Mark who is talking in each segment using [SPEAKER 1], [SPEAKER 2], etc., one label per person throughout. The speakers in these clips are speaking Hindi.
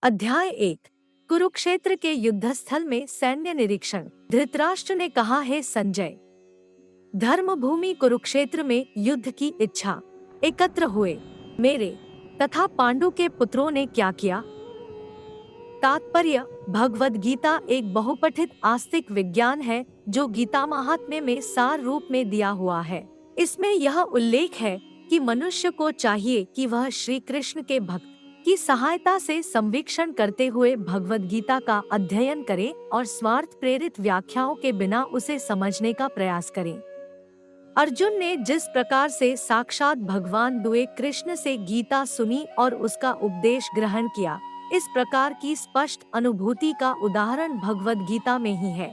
[SPEAKER 1] अध्याय 1। कुरुक्षेत्र के युद्धस्थल में सैन्य निरीक्षण। धृतराष्ट्र ने कहा, है संजय, धर्मभूमि कुरुक्षेत्र में युद्ध की इच्छा एकत्र हुए मेरे तथा पांडु के पुत्रों ने क्या किया। तात्पर्य: भगवद गीता एक बहुपठित आस्तिक विज्ञान है जो गीता महात्म्य में सार रूप में दिया हुआ है। इसमें यह उल्लेख है कि मनुष्य को चाहिए कि वह श्री कृष्ण के भक्त की सहायता से संवीक्षण करते हुए भगवद गीता का अध्ययन करे और स्वार्थ प्रेरित व्याख्याओं के बिना उसे समझने का प्रयास करे। अर्जुन ने जिस प्रकार से साक्षात भगवान द्वे कृष्ण से गीता सुनी और उसका उपदेश ग्रहण किया, इस प्रकार की स्पष्ट अनुभूति का उदाहरण भगवद गीता में ही है।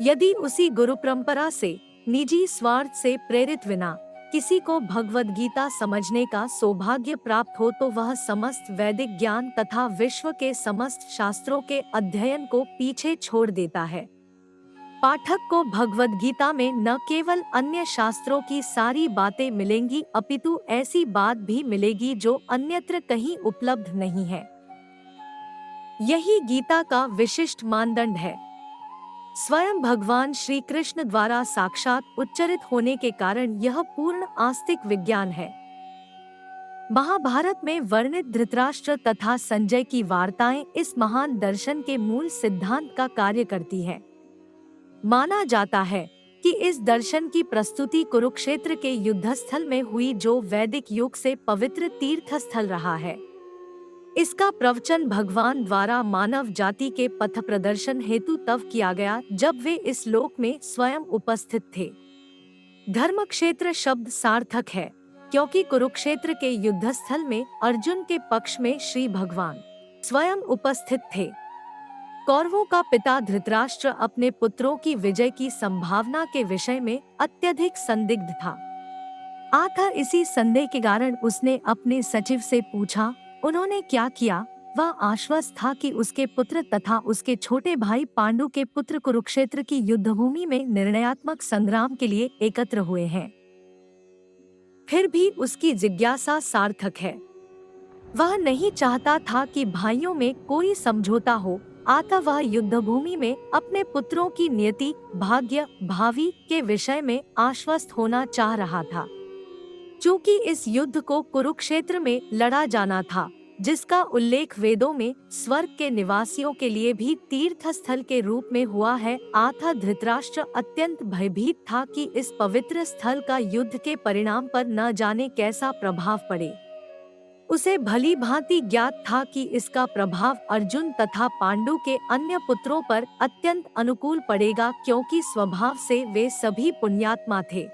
[SPEAKER 1] यदि उसी गुरु परंपरा से निजी स्वार्थ से प्रेरित बिना किसी को भगवद गीता समझने का सौभाग्य प्राप्त हो तो वह समस्त वैदिक ज्ञान तथा विश्व के समस्त शास्त्रों के अध्ययन को पीछे छोड़ देता है। पाठक को भगवद गीता में न केवल अन्य शास्त्रों की सारी बातें मिलेंगी अपितु ऐसी बात भी मिलेगी जो अन्यत्र कहीं उपलब्ध नहीं है। यही गीता का विशिष्ट मानदंड है। स्वयं भगवान श्री कृष्ण द्वारा साक्षात उच्चरित होने के कारण यह पूर्ण आस्तिक विज्ञान है। महाभारत में वर्णित धृतराष्ट्र तथा संजय की वार्ताएं इस महान दर्शन के मूल सिद्धांत का कार्य करती है। माना जाता है कि इस दर्शन की प्रस्तुति कुरुक्षेत्र के युद्धस्थल में हुई जो वैदिक युग से पवित्र तीर्थस्थल रहा है। इसका प्रवचन भगवान द्वारा मानव जाति के पथ प्रदर्शन हेतु तब किया गया जब वे इस लोक में स्वयं उपस्थित थे। धर्मक्षेत्र शब्द सार्थक है क्योंकि कुरुक्षेत्र के युद्धस्थल में अर्जुन के पक्ष में श्री भगवान स्वयं उपस्थित थे। कौरवों का पिता धृतराष्ट्र अपने पुत्रों की विजय की संभावना के विषय में अत्यधिक संदिग्ध था। आखिर इसी संदेह के कारण उसने अपने सचिव से पूछा। उन्होंने क्या किया? वह आश्वस्त था कि उसके पुत्र तथा उसके छोटे भाई पांडु के पुत्र कुरुक्षेत्र की युद्धभूमि में निर्णयात्मक संग्राम के लिए एकत्र हुए हैं। फिर भी उसकी जिज्ञासा सार्थक है। वह नहीं चाहता था कि भाइयों में कोई समझौता हो, अतः वह युद्धभूमि में अपने पुत्रों की नियति, भाग्य, भावी के विषय में आश्वस्त होना चाह रहा था। चूँकि इस युद्ध को कुरुक्षेत्र में लड़ा जाना था, जिसका उल्लेख वेदों में स्वर्ग के निवासियों के लिए भी तीर्थस्थल के रूप में हुआ है, अतः धृतराष्ट्र अत्यंत भयभीत था कि इस पवित्र स्थल का युद्ध के परिणाम पर न जाने कैसा प्रभाव पड़े। उसे भली भांति ज्ञात था कि इसका प्रभाव अर्जुन तथा पांडु के अन्य पुत्रों पर अत्यंत अनुकूल पड़ेगा क्योंकि स्वभाव से वे सभी पुण्यात्मा थे।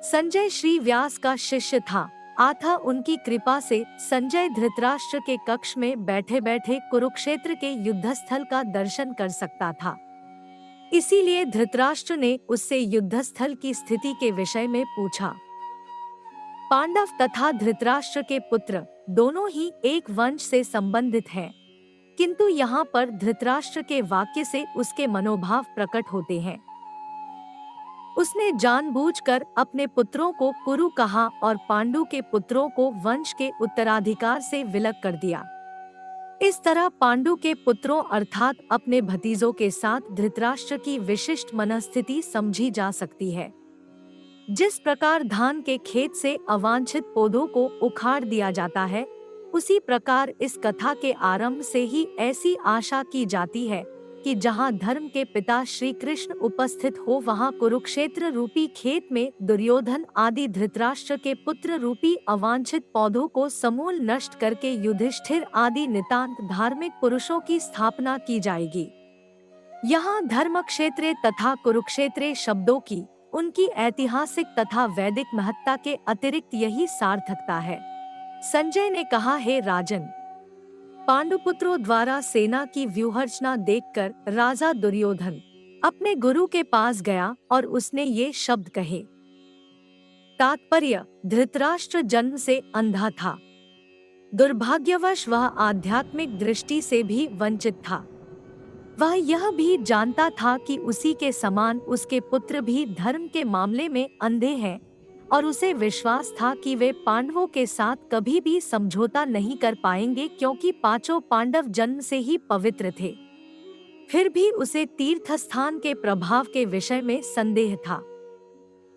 [SPEAKER 1] संजय श्री व्यास का शिष्य था, अतः उनकी कृपा से संजय धृतराष्ट्र के कक्ष में बैठे बैठे कुरुक्षेत्र के युद्धस्थल का दर्शन कर सकता था। इसीलिए धृतराष्ट्र ने उससे युद्धस्थल की स्थिति के विषय में पूछा। पांडव तथा धृतराष्ट्र के पुत्र दोनों ही एक वंश से संबंधित हैं, किंतु यहाँ पर धृतराष्ट्र के वाक्य से उसके मनोभाव प्रकट होते हैं। उसने जानबूझकर अपने पुत्रों को कुरु कहा और पांडु के पुत्रों को वंश के उत्तराधिकार से विलग कर दिया। इस तरह पांडु के पुत्रों अर्थात अपने भतीजों के साथ धृतराष्ट्र की विशिष्ट मनस्थिति समझी जा सकती है। जिस प्रकार धान के खेत से अवांछित पौधों को उखाड़ दिया जाता है, उसी प्रकार इस कथा के आरंभ से ही ऐसी आशा की जाती है कि जहाँ धर्म के पिता श्री कृष्ण उपस्थित हो वहाँ कुरुक्षेत्र रूपी खेत में दुर्योधन आदि धृतराष्ट्र के पुत्र रूपी अवांछित पौधों को समूल नष्ट करके युधिष्ठिर आदि नितांत धार्मिक पुरुषों की स्थापना की जाएगी। यहाँ धर्मक्षेत्रे तथा कुरुक्षेत्रे शब्दों की उनकी ऐतिहासिक तथा वैदिक महत्ता के अतिरिक्त यही सार्थकता है। संजय ने कहा, हे राजन, पांडुपुत्रों द्वारा सेना की व्यूहरचना देखकर राजा दुर्योधन अपने गुरु के पास गया और उसने ये शब्द कहे। तात्पर्य: धृतराष्ट्र जन्म से अंधा था। दुर्भाग्यवश वह आध्यात्मिक दृष्टि से भी वंचित था। वह यह भी जानता था कि उसी के समान उसके पुत्र भी धर्म के मामले में अंधे हैं, और उसे विश्वास था कि वे पांडवों के साथ कभी भी समझौता नहीं कर पाएंगे क्योंकि पांचों पांडव जन्म से ही पवित्र थे। फिर भी उसे तीर्थस्थान के प्रभाव के विषय में संदेह था।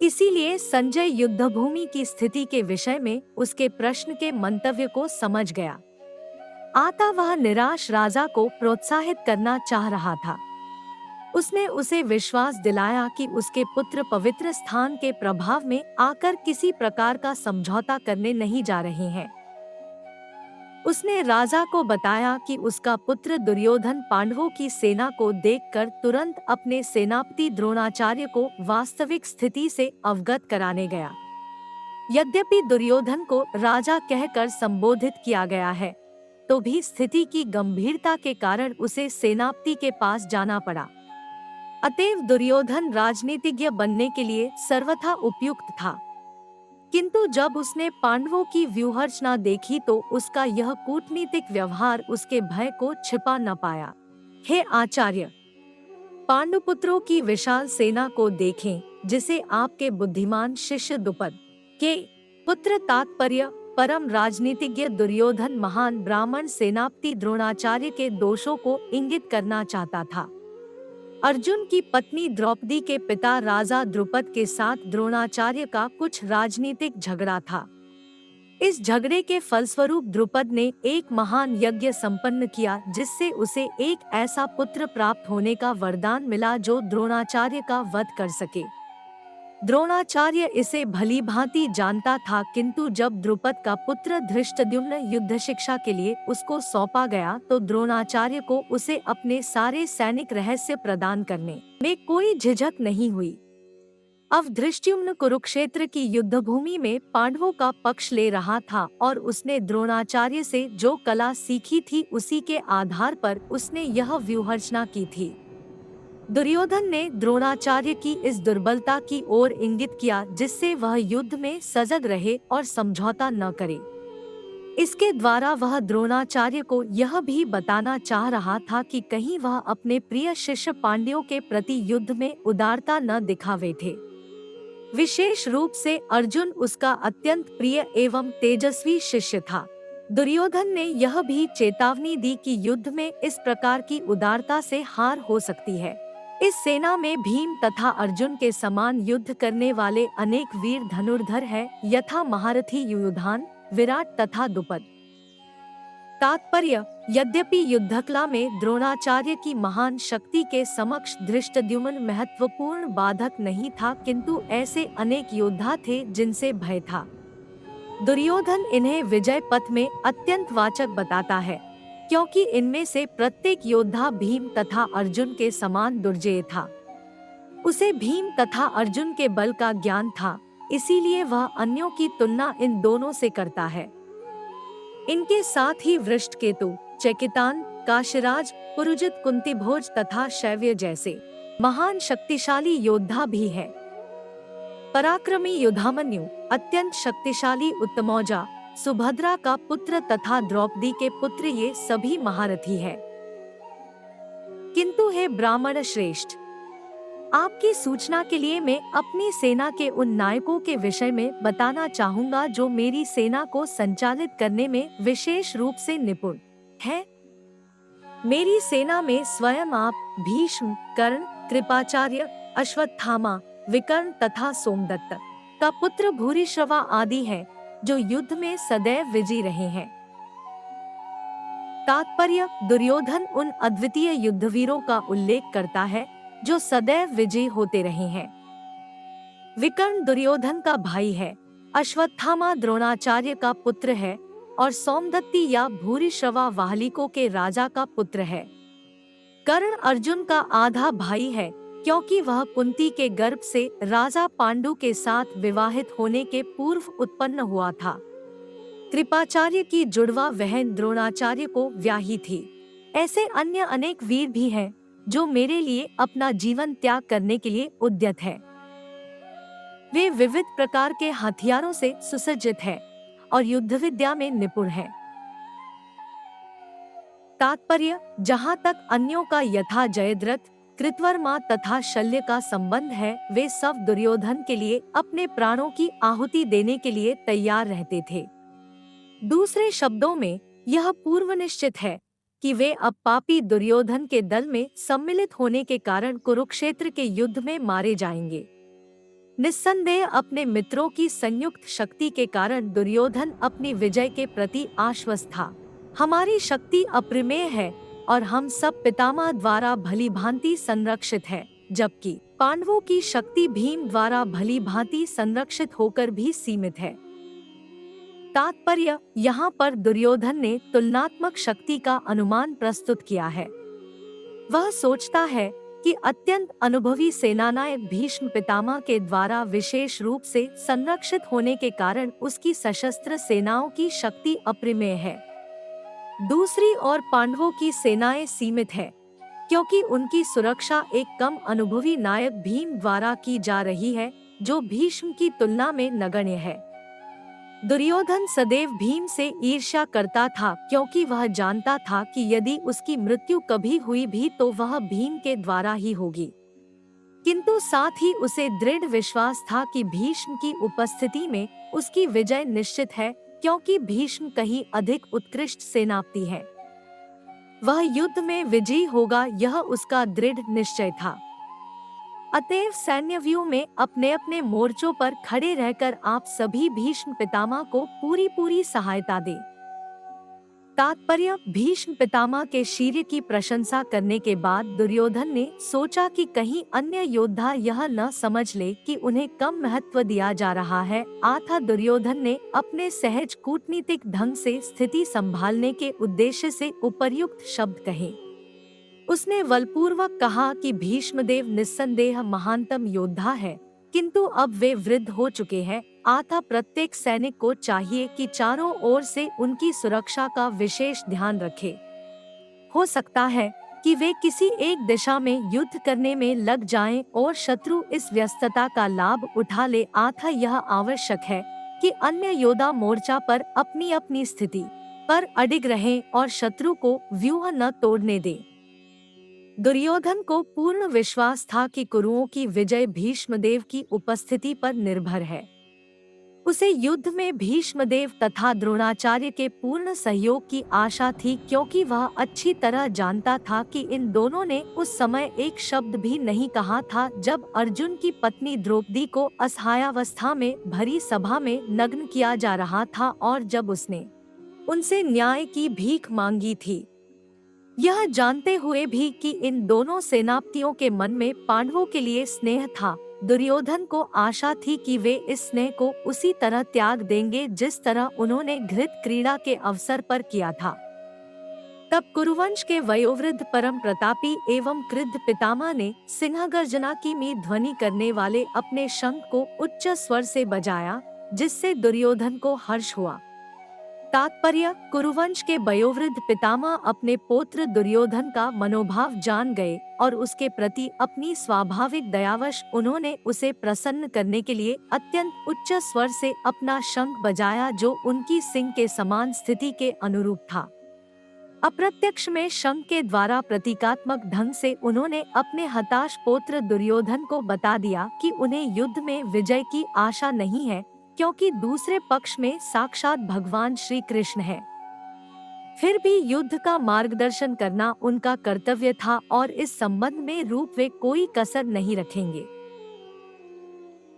[SPEAKER 1] इसीलिए संजय युद्धभूमि की स्थिति के विषय में उसके प्रश्न के मंतव्य को समझ गया। आता वह निराश राजा को प्रोत्साहित करना चाह रहा था। उसने उसे विश्वास दिलाया कि उसके पुत्र पवित्र स्थान के प्रभाव में आकर किसी प्रकार का समझौता करने नहीं जा रहे हैं। उसने राजा को बताया कि उसका पुत्र दुर्योधन पांडवों की सेना को देखकर तुरंत अपने सेनापति द्रोणाचार्य को वास्तविक स्थिति से अवगत कराने गया। यद्यपि दुर्योधन को राजा कहकर संबोधित किया गया है, तो भी स्थिति की गंभीरता के कारण उसे सेनापति के पास जाना पड़ा। अतएव दुर्योधन राजनीतिज्ञ बनने के लिए सर्वथा उपयुक्त था। किंतु जब उसने पांडवों की व्यूहरचना देखी तो उसका यह कूटनीतिक व्यवहार उसके भय को छिपा न पाया। हे आचार्य, पांडुपुत्रों की विशाल सेना को देखें, जिसे आपके बुद्धिमान शिष्य द्रुपद के पुत्र तात्पर्य परम राजनीतिज्ञ दुर्योधन महान ब्राह्मण सेनापति द्रोणाचार्य के दोषों को इंगित करना चाहता था। अर्जुन की पत्नी द्रौपदी के पिता राजा द्रुपद के साथ द्रोणाचार्य का कुछ राजनीतिक झगड़ा था। इस झगड़े के फलस्वरूप द्रुपद ने एक महान यज्ञ संपन्न किया, जिससे उसे एक ऐसा पुत्र प्राप्त होने का वरदान मिला जो द्रोणाचार्य का वध कर सके। द्रोणाचार्य इसे भली भांति जानता था, किंतु जब द्रुपद का पुत्र धृष्टद्युम्न युद्ध शिक्षा के लिए उसको सौंपा गया तो द्रोणाचार्य को उसे अपने सारे सैनिक रहस्य प्रदान करने में कोई झिझक नहीं हुई। अब धृष्टद्युम्न कुरुक्षेत्र की युद्धभूमि में पांडवों का पक्ष ले रहा था और उसने द्रोणाचार्य से जो कला सीखी थी उसी के आधार पर उसने यह व्यूहरचना की थी। दुर्योधन ने द्रोणाचार्य की इस दुर्बलता की ओर इंगित किया, जिससे वह युद्ध में सजग रहे और समझौता न करे। इसके द्वारा वह द्रोणाचार्य को यह भी बताना चाह रहा था कि कहीं वह अपने प्रिय शिष्य पांड्यों के प्रति युद्ध में उदारता न दिखावे थे। विशेष रूप से अर्जुन उसका अत्यंत प्रिय एवं तेजस्वी शिष्य था। दुर्योधन ने यह भी चेतावनी दी कि युद्ध में इस प्रकार की उदारता से हार हो सकती है। इस सेना में भीम तथा अर्जुन के समान युद्ध करने वाले अनेक वीर धनुर्धर हैं, यथा महारथी युयुधान, विराट तथा द्रुपद। तात्पर्य: यद्यपि युद्धकला में द्रोणाचार्य की महान शक्ति के समक्ष धृष्टद्युम्न महत्वपूर्ण बाधक नहीं था, किंतु ऐसे अनेक योद्धा थे जिनसे भय था। दुर्योधन इन्हें विजय पथ में अत्यंत वाचक बताता है, क्योंकि इनमें से प्रत्येक योद्धा भीम तथा अर्जुन के समान दुर्जेय था। उसे भीम तथा अर्जुन के बल का ज्ञान था, इसीलिए वह अन्यों की तुलना इन दोनों से करता है। इनके साथ ही वृषकेतु, चेकितान, काशीराज, पुरुजित, कुंतीभोज तथा शैव्य जैसे महान शक्तिशाली योद्धा भी है। पराक्रमी युधामन्यु, अत्यंत शक्तिशाली उत्तमौजा, सुभद्रा का पुत्र तथा द्रौपदी के पुत्र, ये सभी महारथी है। किंतु हे ब्राह्मण श्रेष्ठ, आपकी सूचना के लिए मैं अपनी सेना के उन नायकों के विषय में बताना चाहूँगा जो मेरी सेना को संचालित करने में विशेष रूप से निपुण हैं। मेरी सेना में स्वयं आप, भीष्म, कर्ण, कृपाचार्य, अश्वत्थामा, विकर्ण तथा सोमदत्त का पुत्र भूरिश्रवा आदि हैं, जो युद्ध में सदैव विजयी रहे हैं। तात्पर्य: दुर्योधन उन अद्वितीय युद्धवीरों का उल्लेख करता है जो सदैव विजयी होते रहे हैं। विकर्ण दुर्योधन का भाई है, अश्वत्थामा द्रोणाचार्य का पुत्र है और सोमदत्ती या भूरिश्रवा वाहलिकों के राजा का पुत्र है। कर्ण अर्जुन का आधा भाई है, क्योंकि वह कुंती के गर्भ से राजा पांडु के साथ विवाहित होने के पूर्व उत्पन्न हुआ था। कृपाचार्य की जुड़वा बहन द्रोणाचार्य को व्याही थी। ऐसे अन्य अनेक वीर भी हैं जो मेरे लिए अपना जीवन त्याग करने के लिए उद्यत है। वे विविध प्रकार के हथियारों से सुसज्जित हैं और युद्ध विद्या में निपुण हैं। तात्पर्य: जहाँ तक अन्यों का यथा जयद्रथ, कृतवर्मा तथा शल्य का संबंध है, वे सब दुर्योधन के लिए अपने प्राणों की आहुति देने के लिए तैयार रहते थे। दूसरे शब्दों में यह पूर्व निश्चित है कि वे अब पापी दुर्योधन के दल में सम्मिलित होने के कारण कुरुक्षेत्र के युद्ध में मारे जाएंगे। निस्संदेह अपने मित्रों की संयुक्त शक्ति के कारण दुर्योधन अपनी विजय के प्रति आश्वस्त था। हमारी शक्ति अप्रमेय है और हम सब पितामह द्वारा भलीभांति संरक्षित है, जबकि पांडवों की शक्ति भीम द्वारा भलीभांति संरक्षित होकर भी सीमित है। तात्पर्य, यहाँ पर दुर्योधन ने तुलनात्मक शक्ति का अनुमान प्रस्तुत किया है। वह सोचता है कि अत्यंत अनुभवी सेनानायक भीष्म पितामह के द्वारा विशेष रूप से संरक्षित होने के कारण उसकी सशस्त्र सेनाओं की शक्ति अप्रमेय है। दूसरी ओर पांडवों की सेनाएं सीमित है, क्योंकि उनकी सुरक्षा एक कम अनुभवी नायक भीम द्वारा की जा रही है, जो भीष्म की तुलना में नगण्य है। दुर्योधन सदैव भीम से ईर्ष्या करता था, क्योंकि वह जानता था कि यदि उसकी मृत्यु कभी हुई भी तो वह भीम के द्वारा ही होगी। किंतु साथ ही उसे दृढ़ विश्वास था कि भीष्म की उपस्थिति में उसकी विजय निश्चित है, क्योंकि भीष्म कहीं अधिक उत्कृष्ट सेनापति है। वह युद्ध में विजयी होगा, यह उसका दृढ़ निश्चय था। अतएव सैन्य व्यूह में अपने अपने मोर्चों पर खड़े रहकर आप सभी भीष्म पितामह को पूरी सहायता दें। तात्पर्य, भीष्म पितामह के शीर्य की प्रशंसा करने के बाद दुर्योधन ने सोचा कि कहीं अन्य योद्धा यह न समझ ले कि उन्हें कम महत्व दिया जा रहा है, अतः दुर्योधन ने अपने सहज कूटनीतिक ढंग से स्थिति संभालने के उद्देश्य से उपर्युक्त शब्द कहे। उसने बलपूर्वक कहा कि भीष्मदेव निस्संदेह महानतम योद्धा है, किंतु अब वे वृद्ध हो चुके हैं, अतः प्रत्येक सैनिक को चाहिए कि चारों ओर से उनकी सुरक्षा का विशेष ध्यान रखे। हो सकता है कि वे किसी एक दिशा में युद्ध करने में लग जाएं और शत्रु इस व्यस्तता का लाभ उठा ले, अतः यह आवश्यक है कि अन्य योद्धा मोर्चा पर अपनी अपनी स्थिति पर अडिग रहें और शत्रु को व्यूह न तोड़ने दें। दुर्योधन को पूर्ण विश्वास था कि कुरुओं की विजय भीष्मदेव की उपस्थिति पर निर्भर है। उसे युद्ध में भीष्मदेव तथा द्रोणाचार्य के पूर्ण सहयोग की आशा थी, क्योंकि वह अच्छी तरह जानता था कि इन दोनों ने उस समय एक शब्द भी नहीं कहा था जब अर्जुन की पत्नी द्रौपदी को असहायावस्था में भरी सभा में नग्न किया जा रहा था और जब उसने उनसे न्याय की भीख मांगी थी। यह जानते हुए भी कि इन दोनों सेनापतियों के मन में पांडवों के लिए स्नेह था, दुर्योधन को आशा थी कि वे इस स्नेह को उसी तरह त्याग देंगे जिस तरह उन्होंने घृत क्रीड़ा के अवसर पर किया था। तब कुरुवंश के वयोवृद्ध परम प्रतापी एवं क्रुद्ध पितामह ने सिंहगर्जना की मी ध्वनि करने वाले अपने शंख को उच्च स्वर से बजाया, जिससे दुर्योधन को हर्ष हुआ। तात्पर्य, कुरुवंश के वयोवृद्ध पितामह अपने पौत्र दुर्योधन का मनोभाव जान गए और उसके प्रति अपनी स्वाभाविक दयावश उन्होंने उसे प्रसन्न करने के लिए अत्यंत उच्च स्वर से अपना शंख बजाया, जो उनकी सिंह के समान स्थिति के अनुरूप था। अप्रत्यक्ष में शंख के द्वारा प्रतीकात्मक ढंग से उन्होंने अपने हताश पौत्र दुर्योधन को बता दिया कि उन्हें युद्ध में विजय की आशा नहीं है, क्योंकि दूसरे पक्ष में साक्षात भगवान श्री कृष्ण है। फिर भी युद्ध का मार्गदर्शन करना उनका कर्तव्य था और इस संबंध में रूप वे कोई कसर नहीं रखेंगे।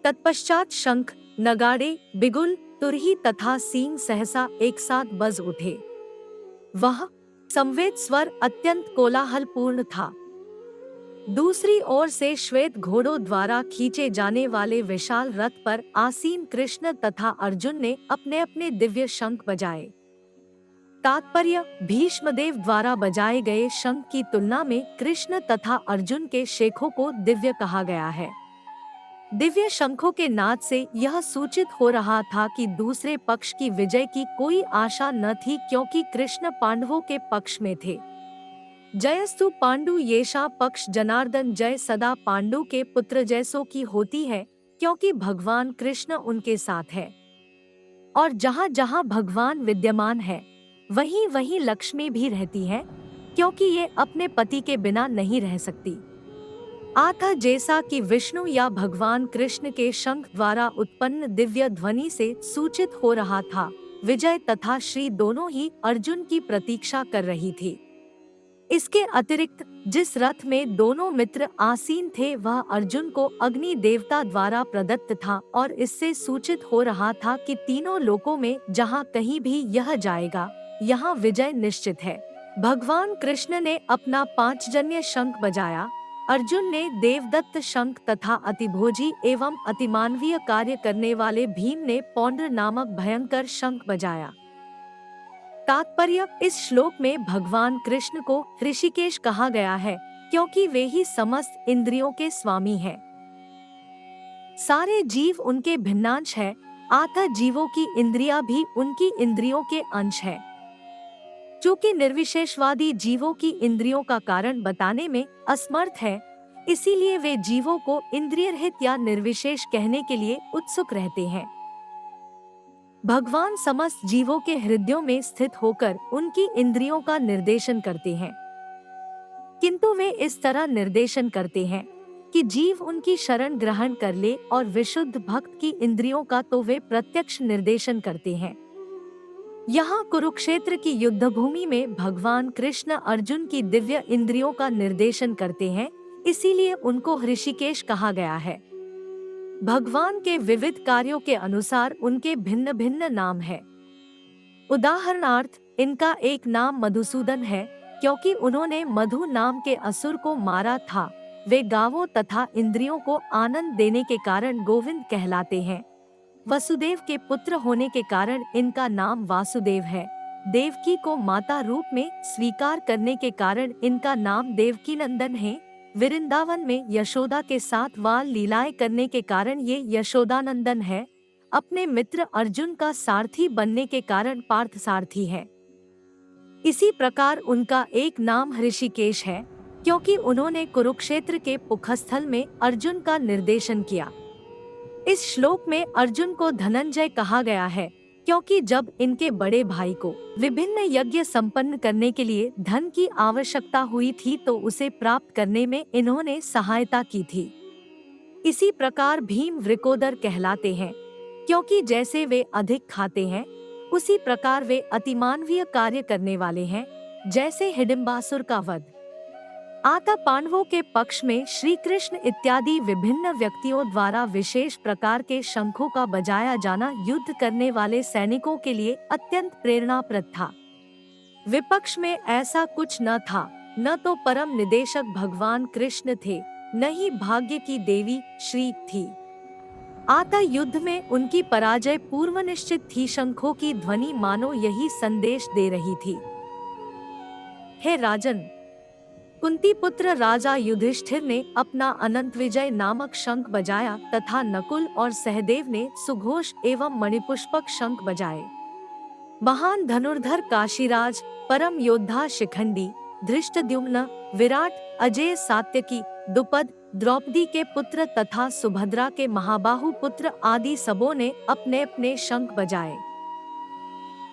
[SPEAKER 1] तत्पश्चात शंख, नगाड़े, बिगुल, तुरही तथा सींग सहसा एक साथ बज उठे। वह संवेद स्वर अत्यंत कोलाहलपूर्ण था। दूसरी ओर से श्वेत घोड़ों द्वारा खींचे जाने वाले विशाल रथ पर आसीन कृष्ण तथा अर्जुन ने अपने अपने दिव्य शंख बजाए। तात्पर्य, भीष्मदेव द्वारा बजाए गए शंख की तुलना में कृष्ण तथा अर्जुन के शेखों को दिव्य कहा गया है। दिव्य शंखों के नाद से यह सूचित हो रहा था कि दूसरे पक्ष की विजय की कोई आशा न थी, क्योंकि कृष्ण पांडवों के पक्ष में थे। जयस्तु पांडु येषा पक्ष जनार्दन जय सदा पांडु के पुत्र जैसों की होती है, क्योंकि भगवान कृष्ण उनके साथ है। और जहाँ जहाँ भगवान विद्यमान है वहीं वहीं लक्ष्मी भी रहती है, क्योंकि ये अपने पति के बिना नहीं रह सकती। आता जैसा कि विष्णु या भगवान कृष्ण के शंख द्वारा उत्पन्न दिव्य ध्वनि से सूचित हो रहा था। विजय तथा श्री दोनों ही अर्जुन की प्रतीक्षा कर रही थी। इसके अतिरिक्त जिस रथ में दोनों मित्र आसीन थे वह अर्जुन को अग्नि देवता द्वारा प्रदत्त था और इससे सूचित हो रहा था कि तीनों लोकों में जहाँ कहीं भी यह जाएगा, यहाँ विजय निश्चित है। भगवान कृष्ण ने अपना पांचजन्य शंख बजाया, अर्जुन ने देवदत्त शंख तथा अतिभोजी एवं अतिमानवीय कार्य करने वाले भीम ने पौंड्र नामक भयंकर शंख बजाया। तात्पर्य, इस श्लोक में भगवान कृष्ण को ऋषिकेश कहा गया है क्योंकि वे ही समस्त इंद्रियों के स्वामी हैं। सारे जीव उनके भिन्नांश है, अतः जीवों की इंद्रियां भी उनकी इंद्रियों के अंश है। चूँकि निर्विशेषवादी जीवों की इंद्रियों का कारण बताने में असमर्थ है, इसीलिए वे जीवों को इंद्रिय रहित या निर्विशेष कहने के लिए उत्सुक रहते हैं। भगवान समस्त जीवों के हृदयों में स्थित होकर उनकी इंद्रियों का निर्देशन करते हैं, किंतु वे इस तरह निर्देशन करते हैं कि जीव उनकी शरण ग्रहण कर ले, और विशुद्ध भक्त की इंद्रियों का तो वे प्रत्यक्ष निर्देशन करते हैं। यहाँ कुरुक्षेत्र की युद्ध भूमि में भगवान कृष्ण अर्जुन की दिव्य इंद्रियों का निर्देशन करते हैं, इसीलिए उनको ऋषिकेश कहा गया है। भगवान के विविध कार्यों के अनुसार उनके भिन्न भिन्न नाम है। उदाहरणार्थ, इनका एक नाम मधुसूदन है क्योंकि उन्होंने मधु नाम के असुर को मारा था। वे गावों तथा इंद्रियों को आनंद देने के कारण गोविंद कहलाते हैं। वसुदेव के पुत्र होने के कारण इनका नाम वासुदेव है। देवकी को माता रूप में स्वीकार करने के कारण इनका नाम देवकी नंदन है। वृंदावन में यशोदा के साथ बाल लीलाएं करने के कारण ये यशोदानंदन है। अपने मित्र अर्जुन का सारथी बनने के कारण पार्थ सारथी है। इसी प्रकार उनका एक नाम ऋषिकेश है क्योंकि उन्होंने कुरुक्षेत्र के पुखस्थल में अर्जुन का निर्देशन किया। इस श्लोक में अर्जुन को धनंजय कहा गया है क्योंकि जब इनके बड़े भाई को विभिन्न यज्ञ संपन्न करने के लिए धन की आवश्यकता हुई थी तो उसे प्राप्त करने में इन्होंने सहायता की थी। इसी प्रकार भीम वृकोदर कहलाते हैं क्योंकि जैसे वे अधिक खाते हैं उसी प्रकार वे अतिमानवीय कार्य करने वाले हैं, जैसे हिडिंबासुर का वध। आता पांडवों के पक्ष में श्री कृष्ण इत्यादि विभिन्न व्यक्तियों द्वारा विशेष प्रकार के शंखों का बजाया जाना युद्ध करने वाले सैनिकों के लिए अत्यंत प्रेरणाप्रद था। विपक्ष में ऐसा कुछ न था, न तो परम निदेशक भगवान कृष्ण थे, न ही भाग्य की देवी श्री थी। आता युद्ध में उनकी पराजय पूर्व निश्चित थी। शंखों की ध्वनि मानो यही संदेश दे रही थी। हे राजन, कुंती पुत्र राजा युधिष्ठिर ने अपना अनंत विजय नामक शंख बजाया तथा नकुल और सहदेव ने सुघोष एवं मणिपुष्पक शंख बजाए। महान धनुर्धर काशीराज, परम योद्धा शिखंडी, धृष्टद्युम्न, विराट, अजय सात्यकी, द्रुपद, द्रौपदी के पुत्र तथा सुभद्रा के महाबाहु पुत्र आदि सबों ने अपने अपने शंख बजाए।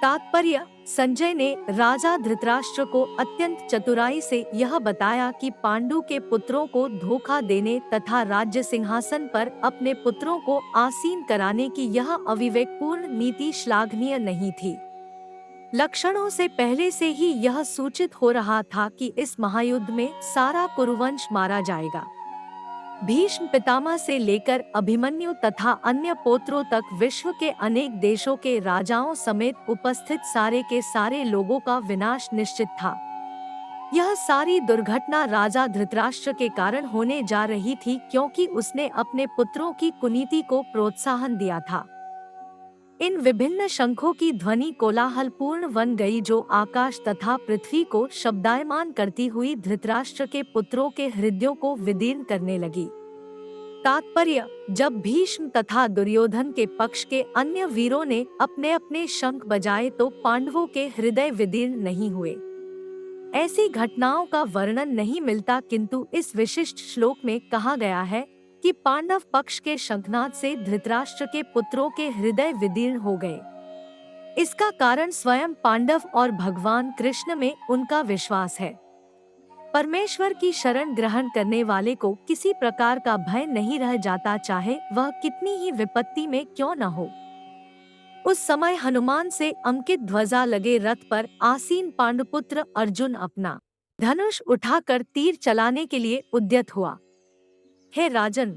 [SPEAKER 1] तात्पर्य, संजय ने राजा धृतराष्ट्र को अत्यंत चतुराई से यह बताया कि पांडु के पुत्रों को धोखा देने तथा राज्य सिंहासन पर अपने पुत्रों को आसीन कराने की यह अविवेकपूर्ण नीति श्लाघनीय नहीं थी। लक्षणों से पहले से ही यह सूचित हो रहा था कि इस महायुद्ध में सारा कुरुवंश मारा जाएगा। भीष्म पितामह से लेकर अभिमन्यु तथा अन्य पोत्रों तक विश्व के अनेक देशों के राजाओं समेत उपस्थित सारे के सारे लोगों का विनाश निश्चित था। यह सारी दुर्घटना राजा धृतराष्ट्र के कारण होने जा रही थी क्योंकि उसने अपने पुत्रों की कुनीति को प्रोत्साहन दिया था। इन विभिन्न शंखों की ध्वनि कोलाहलपूर्ण बन गई जो आकाश तथा पृथ्वी को शब्दायमान करती हुई धृतराष्ट्र के पुत्रों के हृदयों को विदीर्ण करने लगी। तात्पर्य, जब भीष्म तथा दुर्योधन के पक्ष के अन्य वीरों ने अपने अपने शंख बजाए तो पांडवों के हृदय विदीर्ण नहीं हुए। ऐसी घटनाओं का वर्णन नहीं मिलता, किंतु इस विशिष्ट श्लोक में कहा गया है कि पांडव पक्ष के शंखनाद से धृतराष्ट्र के पुत्रों के हृदय विदीर्ण हो गए। इसका कारण स्वयं पांडव और भगवान कृष्ण में उनका विश्वास है। परमेश्वर की शरण ग्रहण करने वाले को किसी प्रकार का भय नहीं रह जाता, चाहे वह कितनी ही विपत्ति में क्यों न हो। उस समय हनुमान से अंकित ध्वजा लगे रथ पर आसीन पांडुपुत्र अर्जुन अपना धनुष उठाकर तीर चलाने के लिए उद्यत हुआ। हे राजन,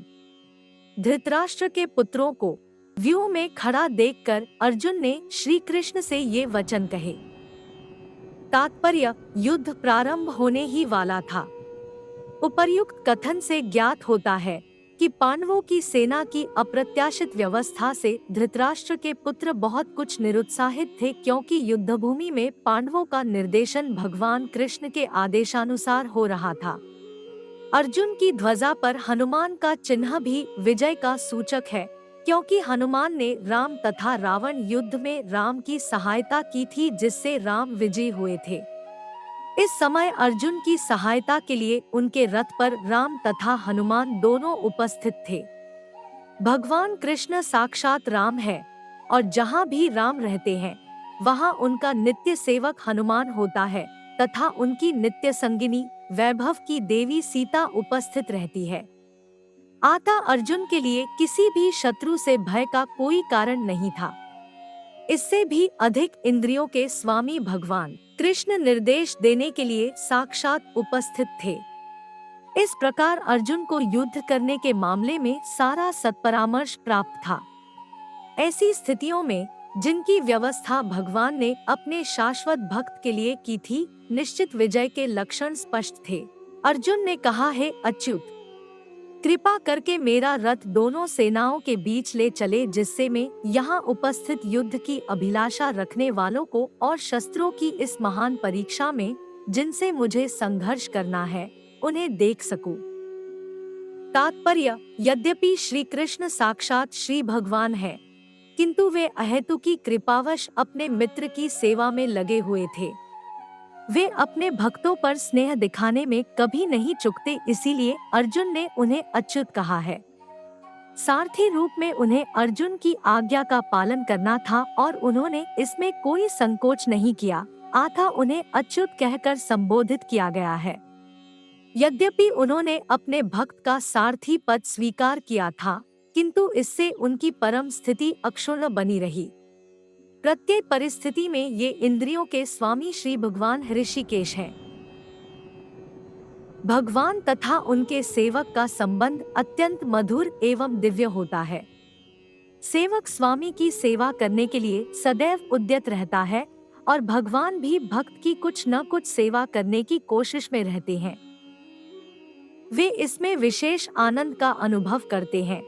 [SPEAKER 1] धृतराष्ट्र के पुत्रों को व्यूह में खड़ा देखकर अर्जुन ने श्री कृष्ण से ये वचन कहे। तात्पर्य: युद्ध प्रारंभ होने ही वाला था। उपर्युक्त कथन से ज्ञात होता है कि पांडवों की सेना की अप्रत्याशित व्यवस्था से धृतराष्ट्र के पुत्र बहुत कुछ निरुत्साहित थे, क्योंकि युद्धभूमि में पांडवों का निर्देशन भगवान कृष्ण के आदेशानुसार हो रहा था। अर्जुन की ध्वजा पर हनुमान का चिन्ह भी विजय का सूचक है, क्योंकि हनुमान ने राम तथा रावण युद्ध में राम की सहायता की थी, जिससे राम विजयी हुए थे। इस समय अर्जुन की सहायता के लिए उनके रथ पर राम तथा हनुमान दोनों उपस्थित थे। भगवान कृष्ण साक्षात राम है, और जहाँ भी राम रहते हैं वहाँ उनका नित्य सेवक हनुमान होता है, तथा उनकी नित्य संगिनी वैभव की देवी सीता उपस्थित रहती है। अतः अर्जुन के लिए किसी भी शत्रु से भय का कोई कारण नहीं था। इससे भी अधिक इंद्रियों के स्वामी भगवान कृष्ण निर्देश देने के लिए साक्षात उपस्थित थे। इस प्रकार अर्जुन को युद्ध करने के मामले में सारा सत्परामर्श प्राप्त था। ऐसी स्थितियों में जिनकी व्यवस्था भगवान ने अपने शाश्वत भक्त के लिए की थी, निश्चित विजय के लक्षण स्पष्ट थे। अर्जुन ने कहा, हे अच्युत, कृपा करके मेरा रथ दोनों सेनाओं के बीच ले चले, जिससे मैं यहाँ उपस्थित युद्ध की अभिलाषा रखने वालों को और शस्त्रों की इस महान परीक्षा में जिनसे मुझे संघर्ष करना है, उन्हें देख सकूं। तात्पर्य: यद्यपि श्री कृष्ण साक्षात श्री भगवान है, किंतु वे अहेतुकी कृपावश अपने मित्र की सेवा में लगे हुए थे। वे अपने भक्तों पर स्नेह दिखाने में कभी नहीं चूकते, इसीलिए अर्जुन ने उन्हें अच्युत कहा है। सारथी रूप में उन्हें अर्जुन की आज्ञा का पालन करना था और उन्होंने इसमें कोई संकोच नहीं किया, अतः उन्हें अच्युत कहकर संबोधित किया गया है। यद्यपि उन्होंने अपने भक्त का सारथी पद स्वीकार किया था, किंतु इससे उनकी परम स्थिति अक्षुण्ण बनी रही। प्रत्येक परिस्थिति में ये इंद्रियों के स्वामी श्री भगवान ऋषिकेश हैं। भगवान तथा उनके सेवक का संबंध अत्यंत मधुर एवं दिव्य होता है। सेवक स्वामी की सेवा करने के लिए सदैव उद्यत रहता है और भगवान भी भक्त की कुछ न कुछ सेवा करने की कोशिश में रहते हैं। वे इसमें विशेष आनंद का अनुभव करते हैं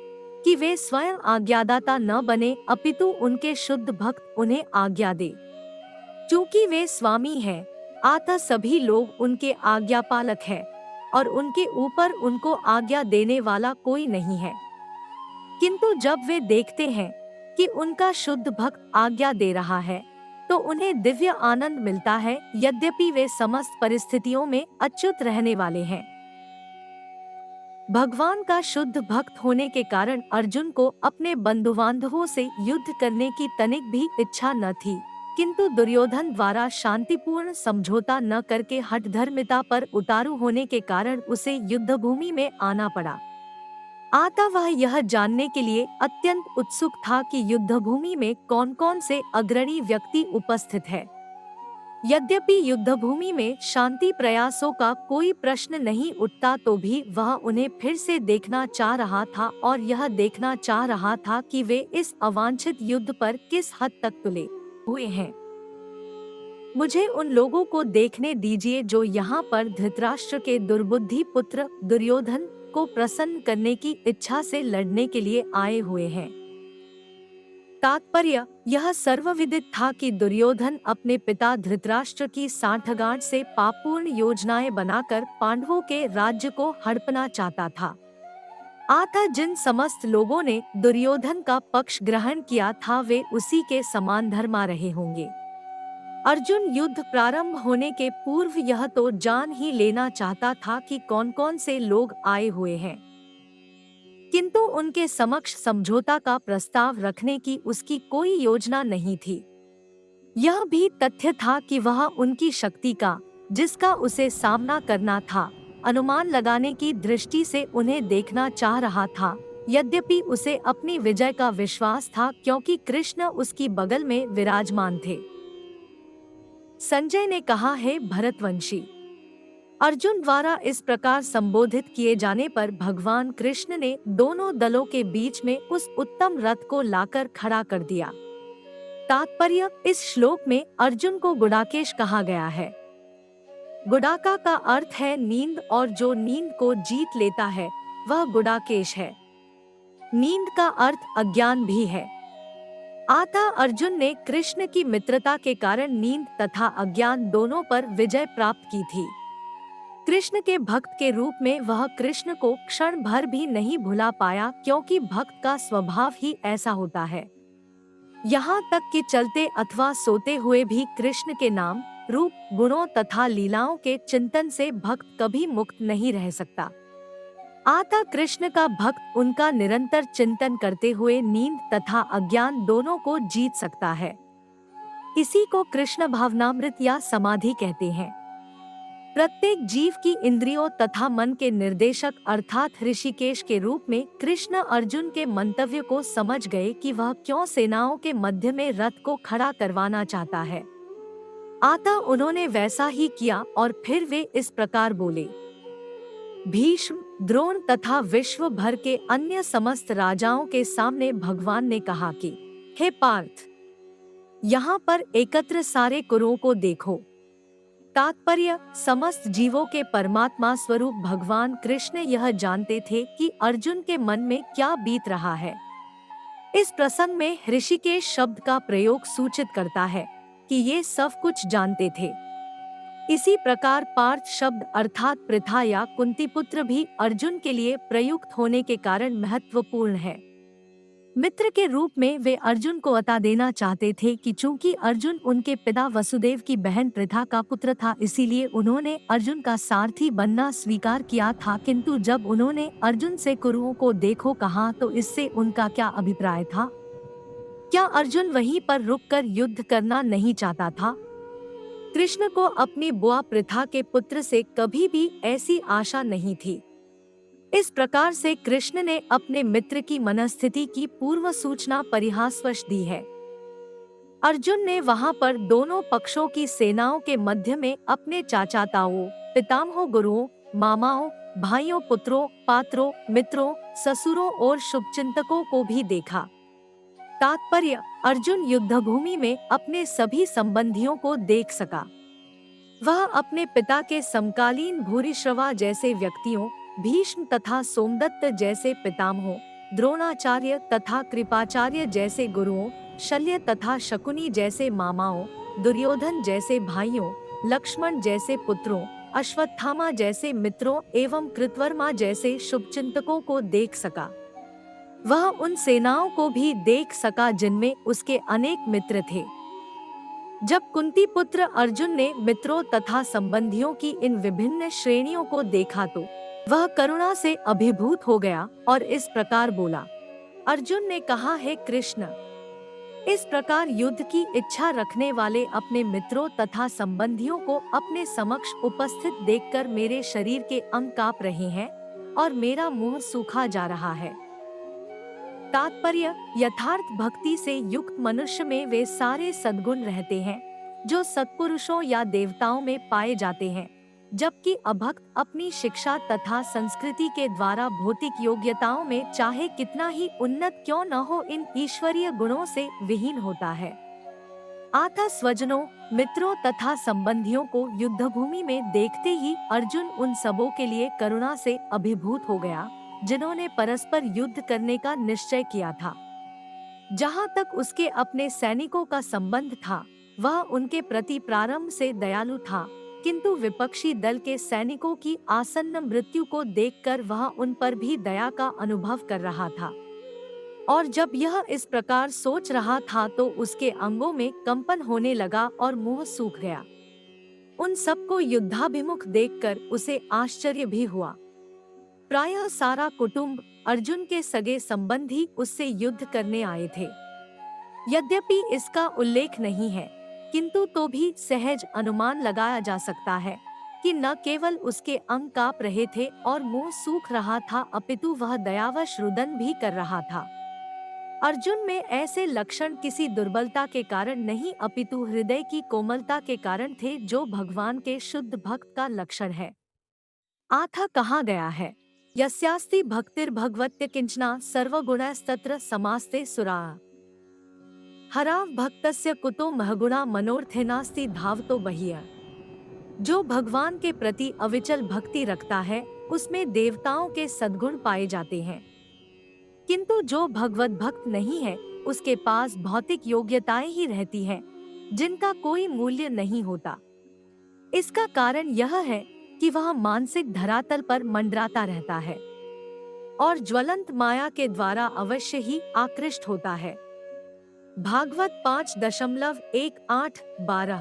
[SPEAKER 1] कि वे स्वयं आज्ञादाता न बने, अपितु उनके शुद्ध भक्त उन्हें आज्ञा दे। चूँकि वे स्वामी हैं, अतः सभी लोग उनके आज्ञापालक हैं और उनके ऊपर उनको आज्ञा देने वाला कोई नहीं है। किंतु जब वे देखते हैं कि उनका शुद्ध भक्त आज्ञा दे रहा है, तो उन्हें दिव्य आनंद मिलता है, यद्यपि वे समस्त परिस्थितियों में अच्युत रहने वाले हैं। भगवान का शुद्ध भक्त होने के कारण अर्जुन को अपने बंधु बांधवों से युद्ध करने की तनिक भी इच्छा न थी, किंतु दुर्योधन द्वारा शांतिपूर्ण समझौता न करके हठधर्मिता पर उतारू होने के कारण उसे युद्धभूमि में आना पड़ा। अतः वह यह जानने के लिए अत्यंत उत्सुक था कि युद्धभूमि में कौन कौन से अग्रणी व्यक्ति उपस्थित है। यद्यपि युद्धभूमि में शांति प्रयासों का कोई प्रश्न नहीं उठता, तो भी वह उन्हें फिर से देखना चाह रहा था और यह देखना चाह रहा था कि वे इस अवांछित युद्ध पर किस हद तक तुले हुए हैं। मुझे उन लोगों को देखने दीजिए जो यहाँ पर धृतराष्ट्र के दुर्बुद्धि पुत्र दुर्योधन को प्रसन्न करने की इच्छा से लड़ने के लिए आए हुए हैं। तात्पर्य: यह सर्वविदित था कि दुर्योधन अपने पिता धृतराष्ट्र की सांठगांठ से पापपूर्ण योजनाएं बनाकर पांडवों के राज्य को हड़पना चाहता था। अतः जिन समस्त लोगों ने दुर्योधन का पक्ष ग्रहण किया था, वे उसी के समान धर्मा रहे होंगे। अर्जुन युद्ध प्रारंभ होने के पूर्व यह तो जान ही लेना चाहता था कि कौन कौन से लोग आए हुए हैं, किंतु उनके समक्ष समझौता का प्रस्ताव रखने की उसकी कोई योजना नहीं थी। यह भी तथ्य था कि वह उनकी शक्ति का जिसका उसे सामना करना था, अनुमान लगाने की दृष्टि से उन्हें देखना चाह रहा था। यद्यपि उसे अपनी विजय का विश्वास था क्योंकि कृष्ण उसकी बगल में विराजमान थे। संजय ने कहा, हे भरतवंशी, अर्जुन द्वारा इस प्रकार संबोधित किए जाने पर भगवान कृष्ण ने दोनों दलों के बीच में उस उत्तम रथ को लाकर खड़ा कर दिया। तात्पर्य, इस श्लोक में अर्जुन को गुडाकेश कहा गया है। गुडाका का अर्थ है नींद, और जो नींद को जीत लेता है वह गुडाकेश है। नींद का अर्थ अज्ञान भी है। अतः अर्जुन ने कृष्ण की मित्रता के कारण नींद तथा अज्ञान दोनों पर विजय प्राप्त की थी। कृष्ण के भक्त के रूप में वह कृष्ण को क्षण भर भी नहीं भुला पाया, क्योंकि भक्त का स्वभाव ही ऐसा होता है। यहाँ तक कि चलते अथवा सोते हुए भी कृष्ण के नाम, रूप, गुणों तथा लीलाओं के चिंतन से भक्त कभी मुक्त नहीं रह सकता। अतः कृष्ण का भक्त उनका निरंतर चिंतन करते हुए नींद तथा अज्ञान दोनों को जीत सकता है। इसी को कृष्ण भावनामृत या समाधि कहते हैं। प्रत्येक जीव की इंद्रियों तथा मन के निर्देशक अर्थात ऋषिकेश के रूप में कृष्ण अर्जुन के मंतव्य को समझ गए कि वह क्यों सेनाओं के मध्य में रथ को खड़ा करवाना चाहता है। अतः उन्होंने वैसा ही किया और फिर वे इस प्रकार बोले। भीष्म, द्रोण तथा विश्व भर के अन्य समस्त राजाओं के सामने भगवान ने कहा कि हे पार्थ, यहाँ पर एकत्र सारे कुरुओं को देखो। तात्पर्य, समस्त जीवों के परमात्मा स्वरूप भगवान कृष्ण यह जानते थे कि अर्जुन के मन में क्या बीत रहा है। इस प्रसंग में ऋषिकेश शब्द का प्रयोग सूचित करता है कि ये सब कुछ जानते थे। इसी प्रकार पार्थ शब्द अर्थात पृथा या कुंतीपुत्र भी अर्जुन के लिए प्रयुक्त होने के कारण महत्वपूर्ण है। मित्र के रूप में वे अर्जुन को बता देना चाहते थे कि चूंकि अर्जुन उनके पिता वसुदेव की बहन पृथा का पुत्र था, इसीलिए उन्होंने अर्जुन का सारथी बनना स्वीकार किया था। किंतु जब उन्होंने अर्जुन से कुरुओं को देखो कहा तो इससे उनका क्या अभिप्राय था? क्या अर्जुन वहीं पर रुककर युद्ध करना नहीं चाहता था? कृष्ण को अपनी बुआ पृथा के पुत्र से कभी भी ऐसी आशा नहीं थी। इस प्रकार से कृष्ण ने अपने मित्र की मनस्थिति की पूर्व सूचना परिहासवश दी है। अर्जुन ने वहां पर दोनों पक्षों की सेनाओं के मध्य में अपने चाचाताओं, पितामहों, गुरुओं, मामाओं, भाइयों, पुत्रों, पात्रों, मित्रों, ससुरों और शुभचिंतकों को भी देखा। तात्पर्य, अर्जुन युद्धभूमि में अपने सभी संबंधियों को देख सका। वह अपने पिता के समकालीन भूरिश्रवा जैसे व्यक्तियों, भीष्म तथा सोमदत्त जैसे पितामहों, द्रोणाचार्य तथा कृपाचार्य जैसे गुरुओं, शल्य तथा शकुनी जैसे मामाओं, दुर्योधन जैसे भाइयों, लक्ष्मण जैसे पुत्रों, अश्वत्थामा जैसे मित्रों एवं कृतवर्मा जैसे शुभचिंतकों को देख सका। वह उन सेनाओं को भी देख सका जिनमें उसके अनेक मित्र थे। जब कुंती पुत्र अर्जुन ने मित्रों तथा संबंधियों की इन विभिन्न श्रेणियों को देखा तो वह करुणा से अभिभूत हो गया और इस प्रकार बोला। अर्जुन ने कहा, हे कृष्ण, इस प्रकार युद्ध की इच्छा रखने वाले अपने मित्रों तथा संबंधियों को अपने समक्ष उपस्थित देखकर मेरे शरीर के अंग कांप रहे हैं और मेरा मुंह सूखा जा रहा है। तात्पर्य, यथार्थ भक्ति से युक्त मनुष्य में वे सारे सद्गुण रहते हैं जो सत्पुरुषों या देवताओं में पाए जाते हैं, जबकि अभक्त अपनी शिक्षा तथा संस्कृति के द्वारा भौतिक योग्यताओं में चाहे कितना ही उन्नत क्यों न हो, इन ईश्वरीय गुणों से विहीन होता है। अतः स्वजनों, मित्रों तथा संबंधियों को युद्धभूमि में देखते ही अर्जुन उन सबों के लिए करुणा से अभिभूत हो गया जिन्होंने परस्पर युद्ध करने का निश्चय किया था। जहाँ तक उसके अपने सैनिकों का संबंध था, वह उनके प्रति प्रारंभ से दयालु था, किंतु विपक्षी दल के सैनिकों की आसन्न मृत्यु को देखकर वह उन पर भी दया का अनुभव कर रहा था। और जब यह इस प्रकार सोच रहा था तो उसके अंगों में कंपन होने लगा और मुंह सूख गया। उन सबको युद्धाभिमुख देखकर उसे आश्चर्य भी हुआ। प्रायः सारा कुटुंब, अर्जुन के सगे संबंधी उससे युद्ध करने आए थे। यद्यपि इसका उल्लेख नहीं है किंतु तो भी सहज अनुमान लगाया जा सकता है कि न केवल उसके अंग कांप रहे थे और मुंह सूख रहा था, अपितु वह दयावश रुदन भी कर रहा था। अर्जुन में ऐसे लक्षण किसी दुर्बलता के कारण नहीं, अपितु हृदय की कोमलता के कारण थे, जो भगवान के शुद्ध भक्त का लक्षण है। आथा कहा गया है, यस्यास्ति भक्तिर्भगवत्य किंचना सर्वगुणस्तत्र समास्ते सुरा। हराव भक्तस्य कुतो महगुणा मनोर्थेनास्ति धावतो बहिया। जो भगवान के प्रति अविचल भक्ति रखता है, उसमें देवताओं के सद्गुण पाए जाते हैं, किंतु जो भगवत भक्त नहीं है, उसके पास भौतिक योग्यताएं ही रहती हैं, जिनका कोई मूल्य नहीं होता। इसका कारण यह है कि वह मानसिक धरातल पर मंडराता रहता है और ज्वलंत माया के द्वारा अवश्य ही आकृष्ट होता है। भागवत 5.18-12।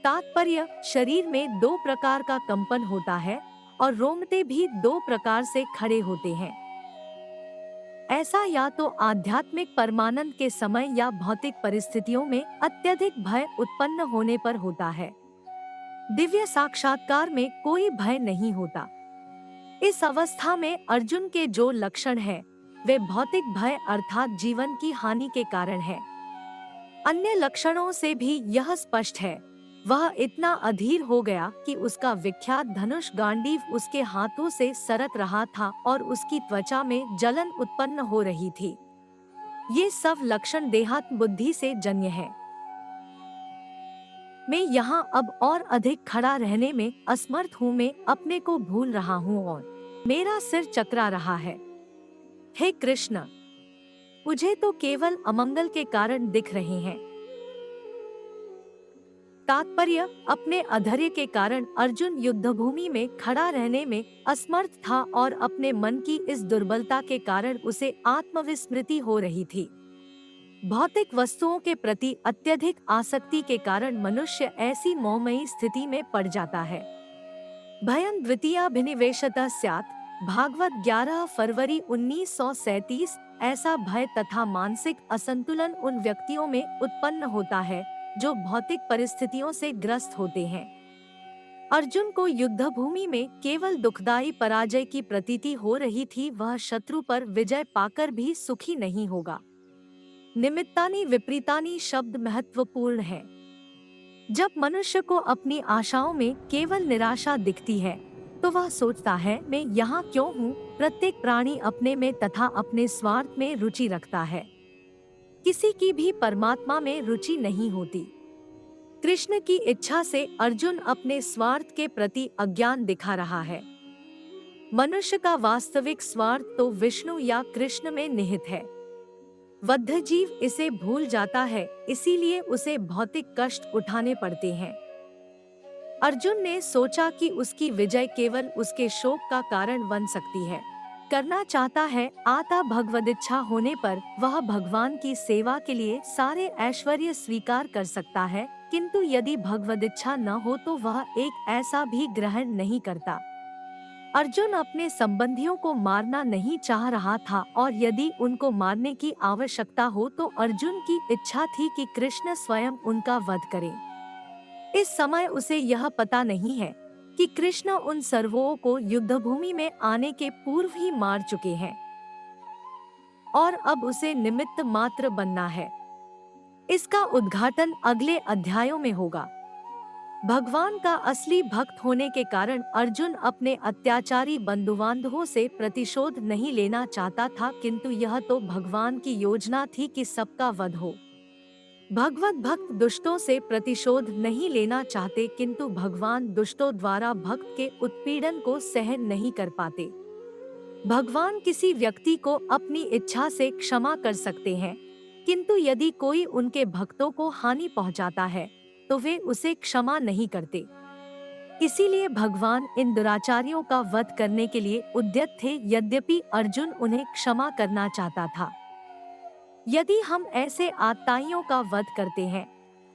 [SPEAKER 1] तात्पर्य: शरीर में 2 प्रकार का कंपन होता है और रोंगटे भी 2 प्रकार से खड़े होते हैं। ऐसा या तो आध्यात्मिक परमानंद के समय या भौतिक परिस्थितियों में अत्यधिक भय उत्पन्न होने पर होता है। दिव्य साक्षात्कार में कोई भय नहीं होता। इस अवस्था में अर्जुन के जो लक्षण हैं, वे भौतिक भय अर्थात जीवन की हानि के कारण है। अन्य लक्षणों से भी यह स्पष्ट है, वह इतना अधीर हो गया कि उसका विख्यात धनुष गांडीव उसके हाथों से सरक रहा था और उसकी त्वचा में जलन उत्पन्न हो रही थी। ये सब लक्षण देहात्म बुद्धि से जन्य है। मैं यहाँ अब और अधिक खड़ा रहने में असमर्थ हूँ, मैं अपने को भूल रहा हूँ और मेरा सिर चकरा रहा है। हे कृष्ण, मुझे तो केवल अमंगल के कारण दिख रहे हैं। तात्पर्य: अपने अधैर्य के कारण अर्जुन युद्धभूमि में खड़ा रहने में असमर्थ था और अपने मन की इस दुर्बलता के कारण उसे आत्मविस्मृति हो रही थी। भौतिक वस्तुओं के प्रति अत्यधिक आसक्ति के कारण मनुष्य ऐसी मोहमयी स्थिति में पड़ जाता है। भयं द्वितीयाभिनिवेशतः स्यात्। भागवत 11 फरवरी 1937। ऐसा भय तथा मानसिक असंतुलन उन व्यक्तियों में उत्पन्न होता है जो भौतिक परिस्थितियों से ग्रस्त होते हैं। अर्जुन को युद्धभूमि में केवल दुखदायी पराजय की प्रतीति हो रही थी, वह शत्रु पर विजय पाकर भी सुखी नहीं होगा। निमित्तानि विपरीतानि शब्द महत्वपूर्ण है। जब मनुष्य को अपनी आशाओं में केवल निराशा दिखती है, तो वह सोचता है, मैं यहाँ क्यों हूँ। प्रत्येक प्राणी अपने में तथा अपने स्वार्थ में रुचि रखता है, किसी की भी परमात्मा में रुचि नहीं होती। कृष्ण की इच्छा से अर्जुन अपने स्वार्थ के प्रति अज्ञान दिखा रहा है। मनुष्य का वास्तविक स्वार्थ तो विष्णु या कृष्ण में निहित है। बद्ध जीव इसे भूल जाता है, इसीलिए उसे भौतिक कष्ट उठाने पड़ते हैं। अर्जुन ने सोचा कि उसकी विजय केवल उसके शोक का कारण बन सकती है। करना चाहता है, आता भगवदिच्छा होने पर वह भगवान की सेवा के लिए सारे ऐश्वर्य स्वीकार कर सकता है, किंतु यदि भगवदिच्छा न हो तो वह एक ऐसा भी ग्रहण नहीं करता। अर्जुन अपने संबंधियों को मारना नहीं चाह रहा था और यदि उनको मारने की आवश्यकता हो तो अर्जुन की इच्छा थी कि कृष्ण स्वयं उनका वध करे। इस समय उसे यह पता नहीं है कि कृष्ण उन सर्वों को युद्धभूमि में आने के पूर्व ही मार चुके हैं और अब उसे निमित्त मात्र बनना है। इसका उद्घाटन अगले अध्यायों में होगा। भगवान का असली भक्त होने के कारण अर्जुन अपने अत्याचारी बंधुबांधवों से प्रतिशोध नहीं लेना चाहता था, किंतु यह तो भगवान की योजना थी कि सबका वध हो। भगवत भक्त दुष्टों से प्रतिशोध नहीं लेना चाहते, किंतु भगवान दुष्टों द्वारा भक्त के उत्पीड़न को सहन नहीं कर पाते। भगवान किसी व्यक्ति को अपनी इच्छा से क्षमा कर सकते हैं, किंतु यदि कोई उनके भक्तों को हानि पहुंचाता है तो वे उसे क्षमा नहीं करते। इसीलिए भगवान इन दुराचारियों का वध करने के लिए उद्यत थे, यद्यपि अर्जुन उन्हें क्षमा करना चाहता था। यदि हम ऐसे आत्ताइयों का वध करते हैं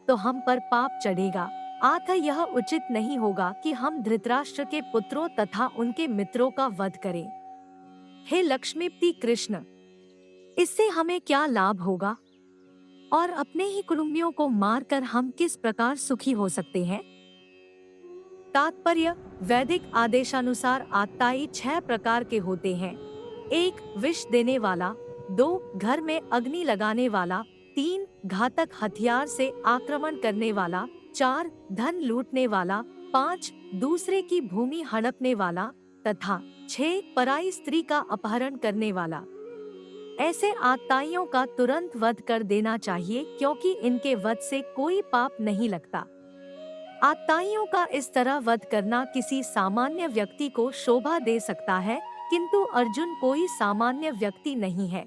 [SPEAKER 1] तो हम पर पाप चढ़ेगा, अतः यह उचित नहीं होगा कि हम धृतराष्ट्र के पुत्रों तथा उनके मित्रों का वध करें। हे लक्ष्मीपति कृष्ण, इससे हमें क्या लाभ होगा? और अपने ही कुटुंबियों को मारकर हम किस प्रकार सुखी हो सकते हैं? तात्पर्य: वैदिक आदेशानुसार आतताई 6 प्रकार के होते हैं। 1. विष देने वाला। 2. घर में अग्नि लगाने वाला। 3. घातक हथियार से आक्रमण करने वाला। 4. धन लूटने वाला। 5. दूसरे की भूमि हड़पने वाला तथा 6. पराई स्त्री का अपहरण करने वाला। ऐसे आतताइयों का तुरंत वध कर देना चाहिए, क्योंकि इनके वध से कोई पाप नहीं लगता। आतताइयों का इस तरह वध करना किसी सामान्य व्यक्ति को शोभा दे सकता है, किंतु अर्जुन कोई सामान्य व्यक्ति नहीं है।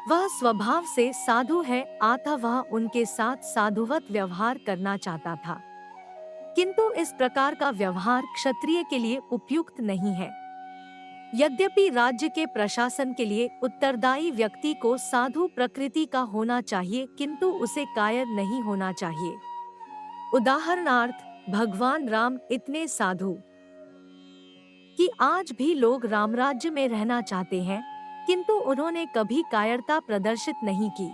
[SPEAKER 1] वह स्वभाव से साधु है, अतः वह उनके साथ साधुवत व्यवहार करना चाहता था। किंतु इस प्रकार का व्यवहार क्षत्रिय के लिए उपयुक्त नहीं है। यद्यपि राज्य के प्रशासन के लिए उत्तरदायी व्यक्ति को साधु प्रकृति का होना चाहिए, किंतु उसे कायर नहीं होना चाहिए। उदाहरणार्थ, भगवान राम इतने साधु कि आज भी लोग रामराज्य में रहना चाहते हैं, किंतु उन्होंने कभी कायरता प्रदर्शित नहीं की।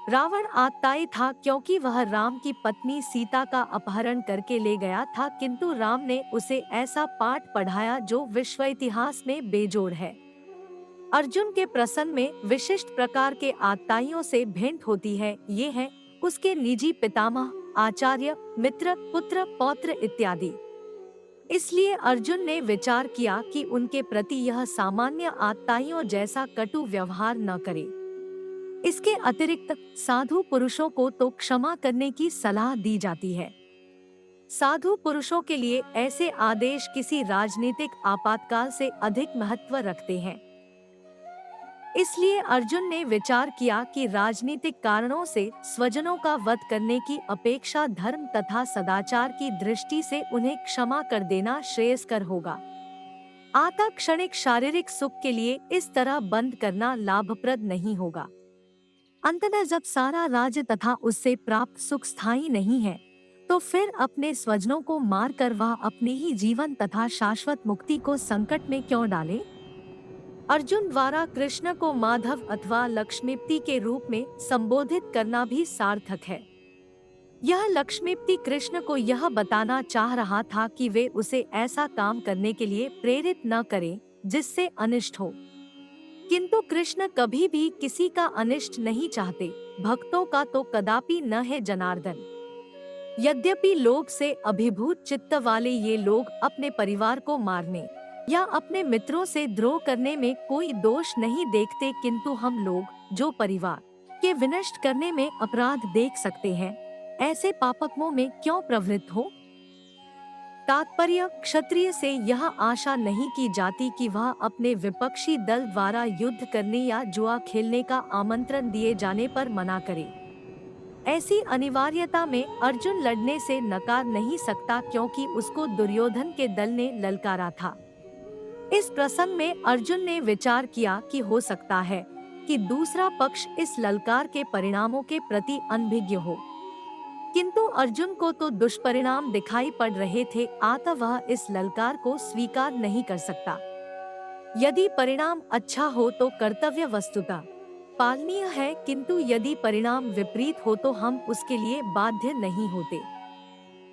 [SPEAKER 1] रावण आतताई था, क्योंकि वह राम की पत्नी सीता का अपहरण करके ले गया था, किंतु राम ने उसे ऐसा पाठ पढ़ाया जो विश्व इतिहास में बेजोड़ है। अर्जुन के प्रसंग में विशिष्ट प्रकार के आतताइयों से भेंट होती है। ये है उसके निजी पितामह, आचार्य, मित्र, पुत्र, पौत्र इत्यादि। इसलिए अर्जुन ने विचार किया कि उनके प्रति यह सामान्य आतताइयों जैसा कटु व्यवहार न करे। इसके अतिरिक्त साधु पुरुषों को तो क्षमा करने की सलाह दी जाती है। साधु पुरुषों के लिए ऐसे आदेश किसी राजनीतिक आपातकाल से अधिक महत्व रखते हैं। इसलिए अर्जुन ने विचार किया कि राजनीतिक कारणों से स्वजनों का वध करने की अपेक्षा धर्म तथा सदाचार की दृष्टि से उन्हें क्षमा कर देना श्रेयस्कर होगा। आता क्षणिक शारीरिक सुख के लिए इस तरह बंद करना लाभप्रद नहीं होगा। अंततः जब सारा राज्य तथा उससे प्राप्त सुख स्थायी नहीं है, तो फिर अपने स्वजनों को मारकर वह अपने ही जीवन तथा शाश्वत मुक्ति को संकट में क्यों डाले? अर्जुन द्वारा कृष्ण को माधव अथवा लक्ष्मीपति के रूप में संबोधित करना भी सार्थक है। यह लक्ष्मीपति कृष्ण को यह बताना चाह रहा था कि वे उसे ऐसा काम करने के लिए प्रेरित न करें जिससे अनिष्ट हो। किंतु कृष्ण कभी भी किसी का अनिष्ट नहीं चाहते। भक्तों का तो कदापि न है जनार्दन। यद्यपि लोभ से अभिभूत चित्त वाले ये लोग अपने परिवार को मारने या अपने मित्रों से द्रोह करने में कोई दोष नहीं देखते, किंतु हम लोग जो परिवार के विनष्ट करने में अपराध देख सकते हैं, ऐसे पापकर्मों में क्यों प्रवृत्त हो? तात्पर्य: क्षत्रिय से यह आशा नहीं की जाती कि वह अपने विपक्षी दल द्वारा युद्ध करने या जुआ खेलने का आमंत्रण दिए जाने पर मना करे। ऐसी अनिवार्यता में अर्जुन लड़ने से नकार नहीं सकता, क्योंकि उसको दुर्योधन के दल ने ललकारा था। इस प्रसंग में अर्जुन ने विचार किया कि हो सकता है कि दूसरा पक्ष इस ललकार के परिणामों के प्रति अनभिज्ञ हो, किंतु अर्जुन को तो दुष्परिणाम दिखाई पड़ रहे थे, अतः वह इस ललकार को स्वीकार नहीं कर सकता। यदि परिणाम अच्छा हो तो कर्तव्य वस्तुतः पालनीय है, किंतु यदि परिणाम विपरीत हो तो हम उसके लिए बाध्य नहीं होते।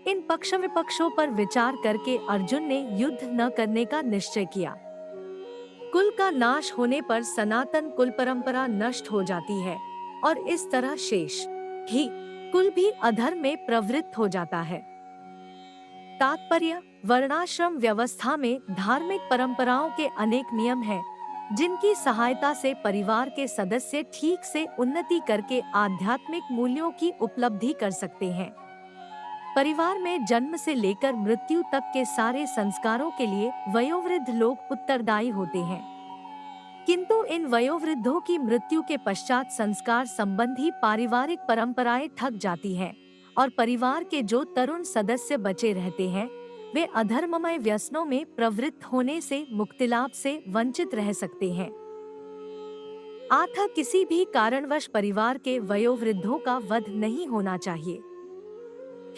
[SPEAKER 1] इन पक्ष विपक्षों पर विचार करके अर्जुन ने युद्ध न करने का निश्चय किया। कुल का नाश होने पर सनातन कुल परंपरा नष्ट हो जाती है और इस तरह शेष ही कुल भी अधर्म में प्रवृत्त हो जाता है। तात्पर्य: वर्णाश्रम व्यवस्था में धार्मिक परंपराओं के अनेक नियम हैं, जिनकी सहायता से परिवार के सदस्य ठीक से उन्नति करके आध्यात्मिक मूल्यों की उपलब्धि कर सकते हैं। परिवार में जन्म से लेकर मृत्यु तक के सारे संस्कारों के लिए वयोवृद्ध लोग उत्तरदायी होते हैं, किंतु इन वयोवृद्धों की मृत्यु के पश्चात संस्कार संबंधी पारिवारिक परंपराएं थक जाती हैं और परिवार के जो तरुण सदस्य बचे रहते हैं, वे अधर्ममय व्यसनों में प्रवृत्त होने से मुक्तिलाभ से वंचित रह सकते हैं। अतः किसी भी कारणवश परिवार के वयोवृद्धों का वध नहीं होना चाहिए।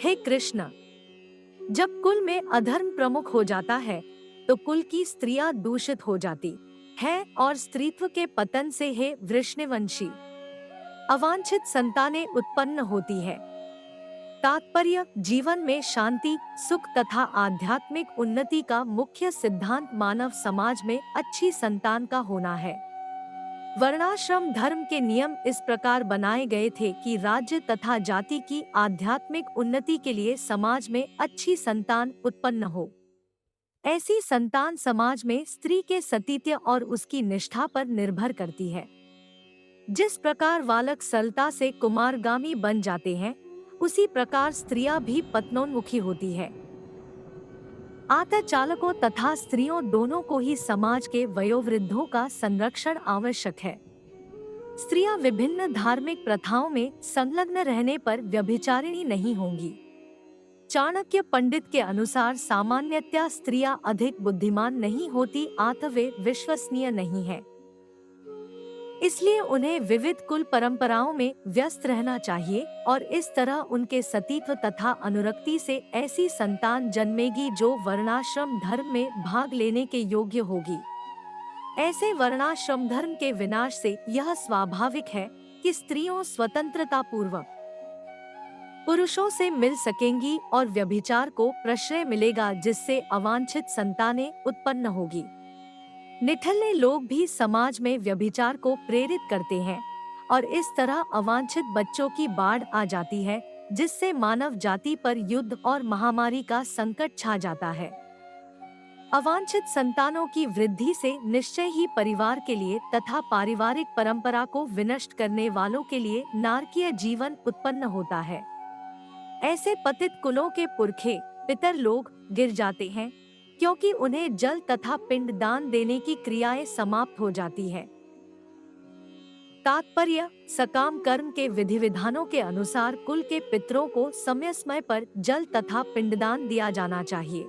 [SPEAKER 1] हे कृष्ण, जब कुल में अधर्म प्रमुख हो जाता है तो कुल की स्त्रियां दूषित हो जाती है और स्त्रीत्व के पतन से हे वृष्णिवंशी अवांछित संतानें उत्पन्न होती है। तात्पर्य: जीवन में शांति, सुख तथा आध्यात्मिक उन्नति का मुख्य सिद्धांत मानव समाज में अच्छी संतान का होना है। वर्णाश्रम धर्म के नियम इस प्रकार बनाए गए थे कि राज्य तथा जाति की आध्यात्मिक उन्नति के लिए समाज में अच्छी संतान उत्पन्न हो। ऐसी संतान समाज में स्त्री के सतीत्व और उसकी निष्ठा पर निर्भर करती है। जिस प्रकार बालक सरलता से कुमारगामी बन जाते हैं, उसी प्रकार स्त्रियां भी पत्नोन्मुखी होती है। अतः चालकों तथा स्त्रियों दोनों को ही समाज के वयोवृद्धों का संरक्षण आवश्यक है। स्त्रियां विभिन्न धार्मिक प्रथाओं में संलग्न रहने पर व्यभिचारिणी नहीं होंगी। चाणक्य पंडित के अनुसार सामान्यतया स्त्रियां अधिक बुद्धिमान नहीं होती, अतः वे विश्वसनीय नहीं है। इसलिए उन्हें विविध कुल परंपराओं में व्यस्त रहना चाहिए और इस तरह उनके सतीत्व तथा अनुरक्ति से ऐसी संतान जन्मेगी जो वर्णाश्रम धर्म में भाग लेने के योग्य होगी। ऐसे वर्णाश्रम धर्म के विनाश से यह स्वाभाविक है कि स्त्रियों स्वतंत्रता पूर्वक पुरुषों से मिल सकेंगी और व्यभिचार को प्रश्रय मिलेगा, जिससे अवांछित संतानें उत्पन्न होगी। निठल्ले लोग भी समाज में व्यभिचार को प्रेरित करते हैं और इस तरह अवांछित बच्चों की बाढ़ आ जाती है, जिससे मानव जाति पर युद्ध और महामारी का संकट छा जाता है। अवांछित संतानों की वृद्धि से निश्चय ही परिवार के लिए तथा पारिवारिक परंपरा को विनष्ट करने वालों के लिए नारकीय जीवन उत्पन्न होता है। ऐसे पतित कुलों के पुरखे पितर लोग गिर जाते हैं, क्योंकि उन्हें जल तथा पिंड दान देने की क्रियाएं समाप्त हो जाती है। तात्पर्य: सकाम कर्म के विधि विधानों के अनुसार कुल के पितरों को समय समय पर जल तथा पिंडदान दिया जाना चाहिए।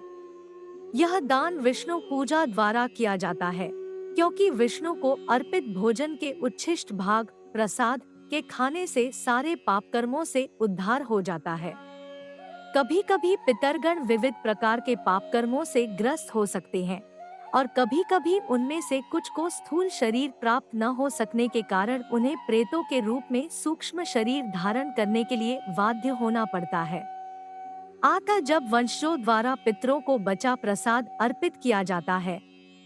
[SPEAKER 1] यह दान विष्णु पूजा द्वारा किया जाता है, क्योंकि विष्णु को अर्पित भोजन के उच्छिष्ट भाग प्रसाद के खाने से सारे पाप कर्मों से उद्धार हो जाता है। कभी कभी पितरगण विविध प्रकार के पाप कर्मों से ग्रस्त हो सकते हैं और कभी कभी उनमें से कुछ को स्थूल शरीर प्राप्त न हो सकने के कारण उन्हें प्रेतों के रूप में सूक्ष्म शरीर धारण करने के लिए बाध्य होना पड़ता है। अतः जब वंशजों द्वारा पितरों को बचा प्रसाद अर्पित किया जाता है,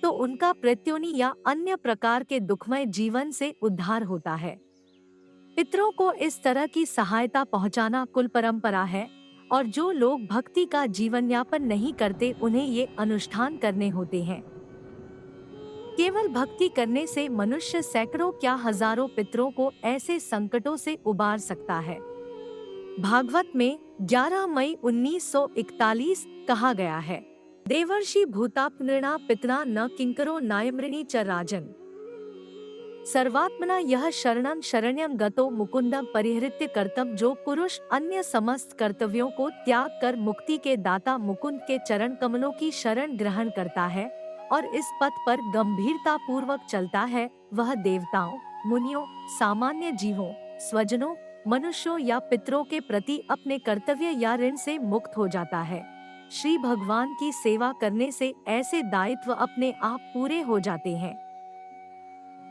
[SPEAKER 1] तो उनका प्रत्योनि या अन्य प्रकार के दुखमय जीवन से उद्धार होता है। पितरों को इस तरह की सहायता पहुंचाना कुल परंपरा है और जो लोग भक्ति का जीवन यापन नहीं करते उन्हें ये अनुष्ठान करने होते हैं। केवल भक्ति करने से मनुष्य सैकड़ों क्या हजारों पितरों को ऐसे संकटों से उबार सकता है। भागवत में 11 मई 1941 कहा गया है, देवर्षि भूतापनृणा पितना न किंकरो नायमृणी च राजन। सर्वात्मना यह शरणं शरण्यं गतो मुकुंदम परिहृत्य कर्तव्य। जो पुरुष अन्य समस्त कर्तव्यों को त्याग कर मुक्ति के दाता मुकुंद के चरण कमलों की शरण ग्रहण करता है और इस पथ पर गंभीरता पूर्वक चलता है, वह देवताओं, मुनियों, सामान्य जीवों, स्वजनों, मनुष्यों या पितरों के प्रति अपने कर्तव्य या ऋण से मुक्त हो जाता है। श्री भगवान की सेवा करने से ऐसे दायित्व अपने आप पूरे हो जाते हैं।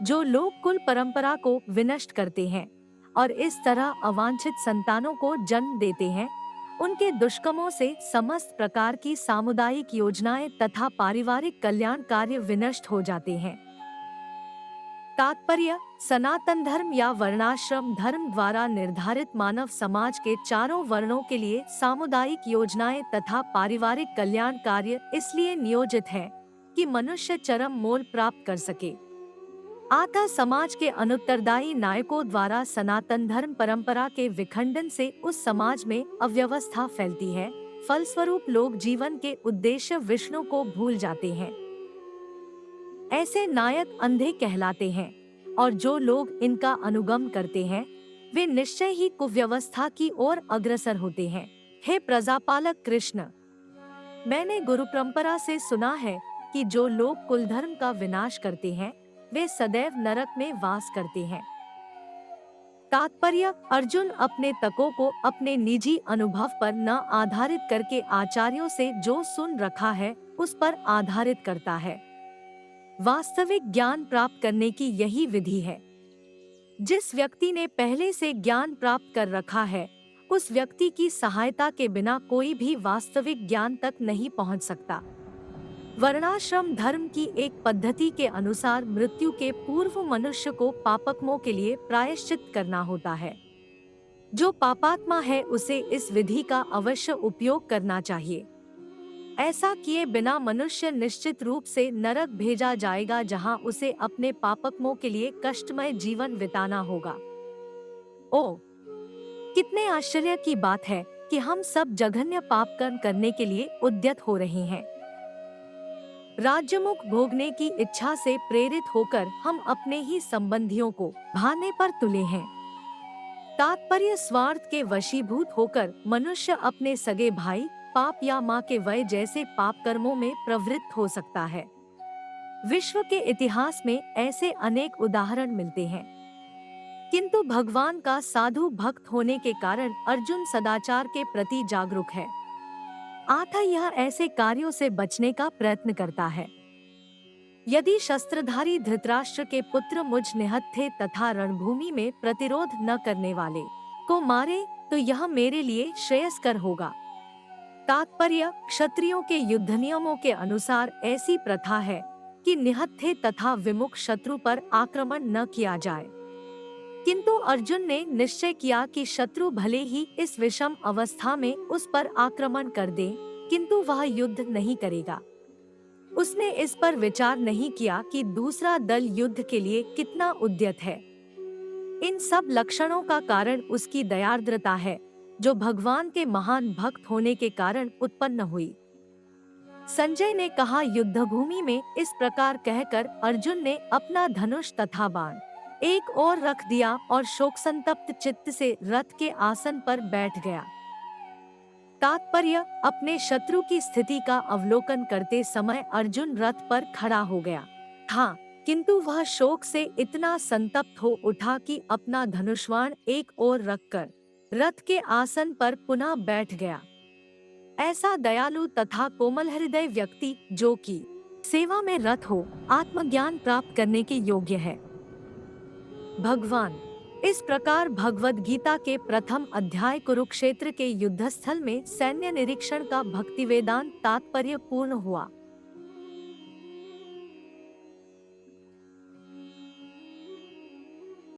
[SPEAKER 1] जो लोग कुल परंपरा को विनष्ट करते हैं और इस तरह अवांछित संतानों को जन्म देते हैं, उनके दुष्कर्मों से समस्त प्रकार की सामुदायिक योजनाएं तथा पारिवारिक कल्याण कार्य विनष्ट हो जाते हैं। तात्पर्य: सनातन धर्म या वर्णाश्रम धर्म द्वारा निर्धारित मानव समाज के चारों वर्णों के लिए सामुदायिक योजनाएं तथा पारिवारिक कल्याण कार्य इसलिए नियोजित है कि मनुष्य चरम मोल प्राप्त कर सके। अतः समाज के अनुत्तरदायी नायकों द्वारा सनातन धर्म परंपरा के विखंडन से उस समाज में अव्यवस्था फैलती है। फलस्वरूप लोग जीवन के उद्देश्य विष्णु को भूल जाते हैं। ऐसे नायक अंधे कहलाते हैं और जो लोग इनका अनुगम करते हैं वे निश्चय ही कुव्यवस्था की ओर अग्रसर होते हैं। हे प्रजापालक कृष्ण, मैंने गुरु परंपरा से सुना है कि जो लोग कुल धर्म का विनाश करते हैं वे सदैव नरक में वास करते हैं। तात्पर्य: अर्जुन अपने तर्कों को अपने निजी अनुभव पर न आधारित करके आचार्यों से जो सुन रखा है उस पर आधारित करता है। वास्तविक ज्ञान प्राप्त करने की यही विधि है। जिस व्यक्ति ने पहले से ज्ञान प्राप्त कर रखा है, उस व्यक्ति की सहायता के बिना कोई भी वास्तविक ज्ञान तक नहीं पहुंच सकता। वर्णाश्रम धर्म की एक पद्धति के अनुसार मृत्यु के पूर्व मनुष्य को पापकर्मों के लिए प्रायश्चित करना होता है। जो पापात्मा है उसे इस विधि का अवश्य उपयोग करना चाहिए। ऐसा किए बिना मनुष्य निश्चित रूप से नरक भेजा जाएगा, जहां उसे अपने पापकर्मों के लिए कष्टमय जीवन बिताना होगा। ओ, कितने आश्चर्य की बात है कि हम सब जघन्य पाप कर्म करने के लिए उद्यत हो रहे हैं। राज्यमुख भोगने की इच्छा से प्रेरित होकर हम अपने ही संबंधियों को भाने पर तुले हैं। तात्पर्य स्वार्थ के वशीभूत होकर मनुष्य अपने सगे भाई, पाप या माँ के वय जैसे पाप कर्मों में प्रवृत्त हो सकता है। विश्व के इतिहास में ऐसे अनेक उदाहरण मिलते हैं, किंतु भगवान का साधु भक्त होने के कारण अर्जुन सदाचार के प्रति जागरूक है, अतः यह ऐसे कार्यों से बचने का प्रयत्न करता है। यदि शस्त्रधारी धृतराष्ट्र के पुत्र मुझ निहत्थे तथा रणभूमि में प्रतिरोध न करने वाले को मारे तो यह मेरे लिए श्रेयस्कर होगा। तात्पर्य, क्षत्रियों के युद्ध नियमों के अनुसार ऐसी प्रथा है कि निहत्थे तथा विमुख शत्रु पर आक्रमण न किया जाए, किंतु अर्जुन ने निश्चय किया कि शत्रु भले ही इस विषम अवस्था में उस पर आक्रमण कर दे, किंतु वह युद्ध नहीं करेगा। उसने इस पर विचार नहीं किया कि दूसरा दल युद्ध के लिए कितना उद्यत है। इन सब लक्षणों का कारण उसकी दयार्द्रता है, जो भगवान के महान भक्त होने के कारण उत्पन्न हुई। संजय ने कहा, युद्धभूमि में इस प्रकार कहकर अर्जुन ने अपना धनुष तथा बाण एक ओर रख दिया और शोक संतप्त चित्त से रथ के आसन पर बैठ गया। तात्पर्य, अपने शत्रु की स्थिति का अवलोकन करते समय अर्जुन रथ पर खड़ा हो गया था, किंतु वह शोक से इतना संतप्त हो उठा कि अपना धनुष्वाण एक ओर रखकर रथ के आसन पर पुनः बैठ गया। ऐसा दयालु तथा कोमल हृदय व्यक्ति, जो कि सेवा में रत हो, आत्मज्ञान प्राप्त करने के योग्य है। भगवान इस प्रकार भगवद गीता के प्रथम अध्याय कुरुक्षेत्र के युद्धस्थल में सैन्य निरीक्षण का भक्ति वेदांत तात्पर्य पूर्ण हुआ।